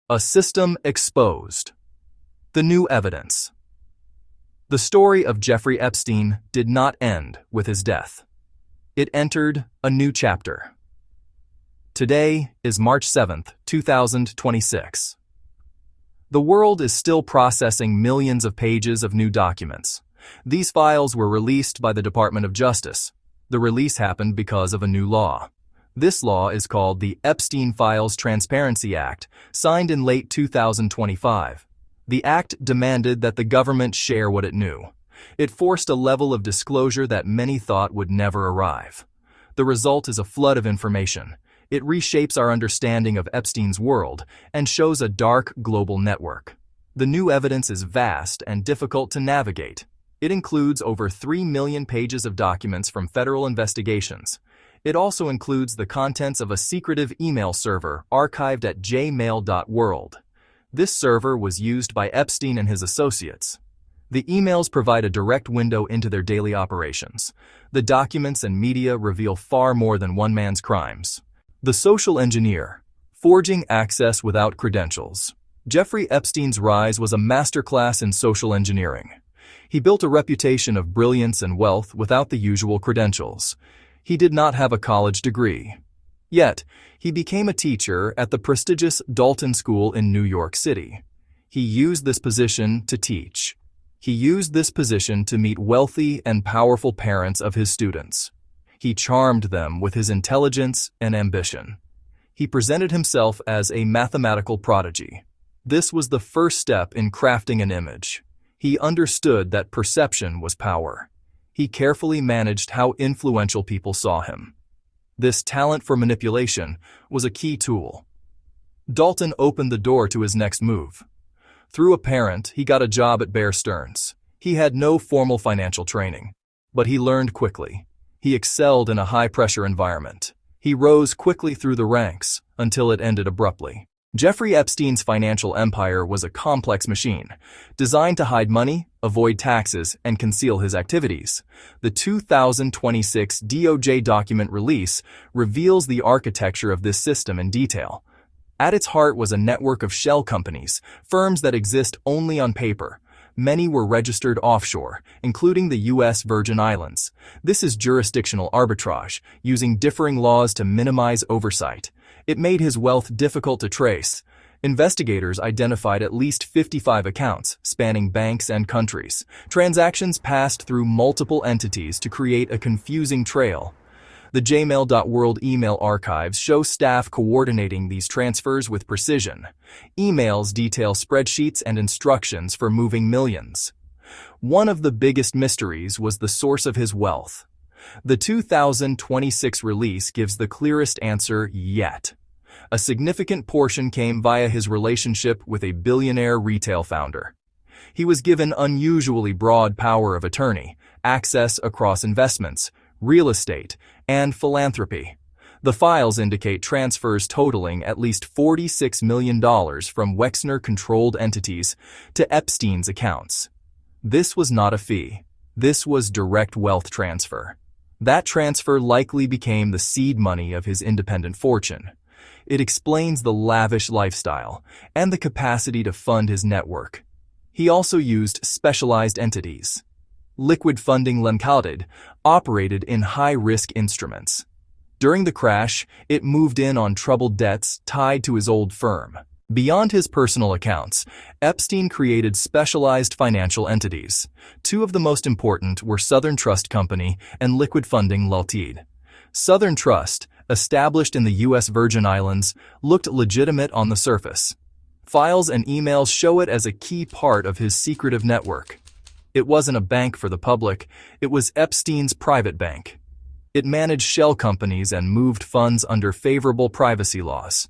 A system exposed. The new evidence. The story of Jeffrey Epstein did not end with his death. It entered a new chapter. Today is March 7th, 2026. The world is still processing millions of pages of new documents. These files were released by the Department of Justice. The release happened because of a new law. This law is called the Epstein Files Transparency Act, signed in late 2025. The act demanded that the government share what it knew. It forced a level of disclosure that many thought would never arrive. The result is a flood of information. It reshapes our understanding of Epstein's world and shows a dark global network. The new evidence is vast and difficult to navigate. It includes over 3 million pages of documents from federal investigations. It also includes the contents of a secretive email server archived at jmail.world. This server was used by Epstein and his associates. The emails provide a direct window into their daily operations. The documents and media reveal far more than one man's crimes. The social engineer, forging access without credentials. Jeffrey Epstein's rise was a masterclass in social engineering. He built a reputation of brilliance and wealth without the usual credentials. He did not have a college degree. Yet, he became a teacher at the prestigious Dalton School in New York City. He used this position to teach. He used this position to meet wealthy and powerful parents of his students. He charmed them with his intelligence and ambition. He presented himself as a mathematical prodigy. This was the first step in crafting an image. He understood that perception was power. He carefully managed how influential people saw him. This talent for manipulation was a key tool. Dalton opened the door to his next move. Through a parent, he got a job at Bear Stearns. He had no formal financial training, but he learned quickly. He excelled in a high-pressure environment. He rose quickly through the ranks until it ended abruptly. Jeffrey Epstein's financial empire was a complex machine, designed to hide money, avoid taxes, and conceal his activities. The 2026 DOJ document release reveals the architecture of this system in detail. At its heart was a network of shell companies, firms that exist only on paper. Many were registered offshore, including the U.S. Virgin Islands. This is jurisdictional arbitrage, using differing laws to minimize oversight. It made his wealth difficult to trace. Investigators identified at least 55 accounts, spanning banks and countries. Transactions passed through multiple entities to create a confusing trail. The jmail.world email archives show staff coordinating these transfers with precision. Emails detail spreadsheets and instructions for moving millions. One of the biggest mysteries was the source of his wealth. The 2026 release gives the clearest answer yet. A significant portion came via his relationship with a billionaire retail founder. He was given unusually broad power of attorney, access across investments, real estate, and philanthropy. The files indicate transfers totaling at least $46 million from Wexner-controlled entities to Epstein's accounts. This was not a fee. This was direct wealth transfer. That transfer likely became the seed money of his independent fortune. It explains the lavish lifestyle and the capacity to fund his network. He also used specialized entities. Liquid funding limited operated in high-risk instruments. During the crash, it moved in on troubled debts tied to his old firm. Beyond his personal accounts, Epstein created specialized financial entities. Two of the most important were Southern Trust Company and Liquid Funding Limited. Southern Trust, established in the U.S. Virgin Islands, looked legitimate on the surface. Files and emails show it as a key part of his secretive network. It wasn't a bank for the public, it was Epstein's private bank. It managed shell companies and moved funds under favorable privacy laws.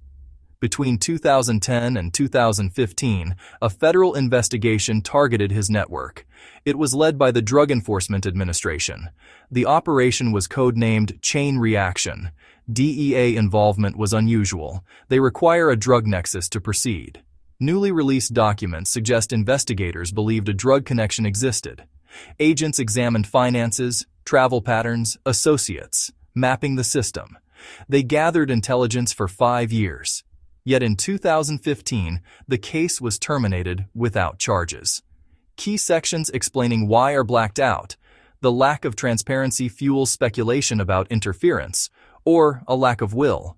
Between 2010 and 2015, a federal investigation targeted his network. It was led by the Drug Enforcement Administration. The operation was codenamed Chain Reaction. DEA involvement was unusual. They require a drug nexus to proceed. Newly released documents suggest investigators believed a drug connection existed. Agents examined finances, travel patterns, associates, mapping the system. They gathered intelligence for 5 years. Yet in 2015, the case was terminated without charges. Key sections explaining why are blacked out. The lack of transparency fuels speculation about interference, or a lack of will.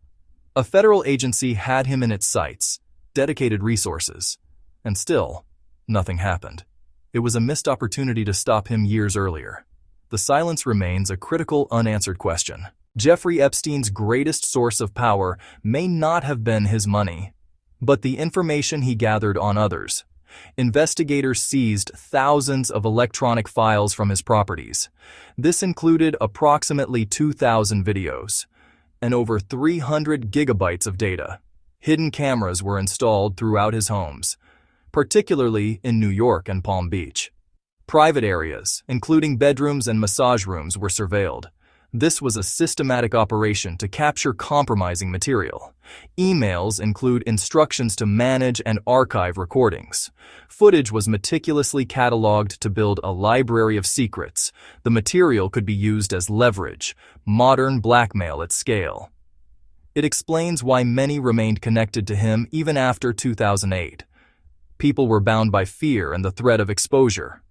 A federal agency had him in its sights, dedicated resources, and still, nothing happened. It was a missed opportunity to stop him years earlier. The silence remains a critical, unanswered question. Jeffrey Epstein's greatest source of power may not have been his money, but the information he gathered on others. Investigators seized thousands of electronic files from his properties. This included approximately 2,000 videos and over 300 gigabytes of data. Hidden cameras were installed throughout his homes, particularly in New York and Palm Beach. Private areas, including bedrooms and massage rooms, were surveilled. This was a systematic operation to capture compromising material. Emails include instructions to manage and archive recordings. Footage was meticulously cataloged to build a library of secrets. The material could be used as leverage, modern blackmail at scale. It explains why many remained connected to him even after 2008. People were bound by fear and the threat of exposure.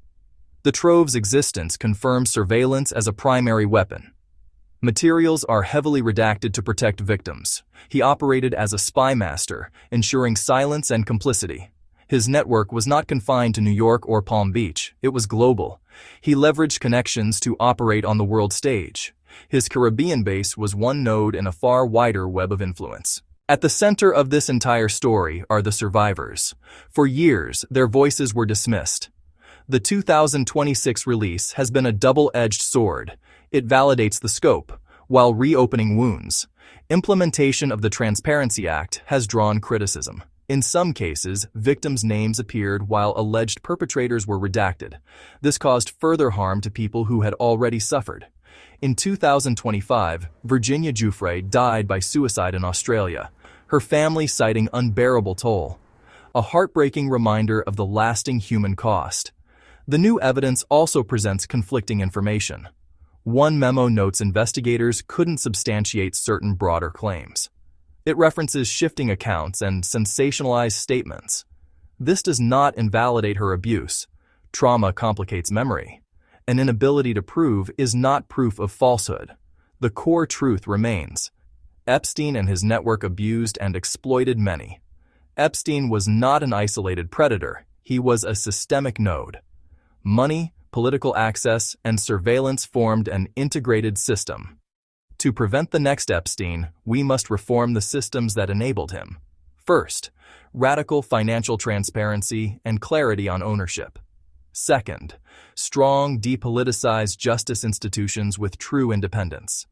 The trove's existence confirms surveillance as a primary weapon. Materials are heavily redacted to protect victims. He operated as a spy master, ensuring silence and complicity. His network was not confined to New York or Palm Beach. It was global. He leveraged connections to operate on the world stage. His Caribbean base was one node in a far wider web of influence. At the center of this entire story are the survivors. For years, their voices were dismissed. The 2026 release has been a double-edged sword. It validates the scope, while reopening wounds. Implementation of the Transparency Act has drawn criticism. In some cases, victims' names appeared while alleged perpetrators were redacted. This caused further harm to people who had already suffered. In 2025, Virginia Jeffrey died by suicide in Australia, her family citing unbearable toll. A heartbreaking reminder of the lasting human cost. The new evidence also presents conflicting information. One memo notes investigators couldn't substantiate certain broader claims. It references shifting accounts and sensationalized statements. This does not invalidate her abuse. Trauma complicates memory. An inability to prove is not proof of falsehood. The core truth remains. Epstein and his network abused and exploited many. Epstein was not an isolated predator. He was a systemic node. Money, political access, and surveillance formed an integrated system. To prevent the next Epstein, we must reform the systems that enabled him. First, radical financial transparency and clarity on ownership. Second, strong, depoliticized justice institutions with true independence.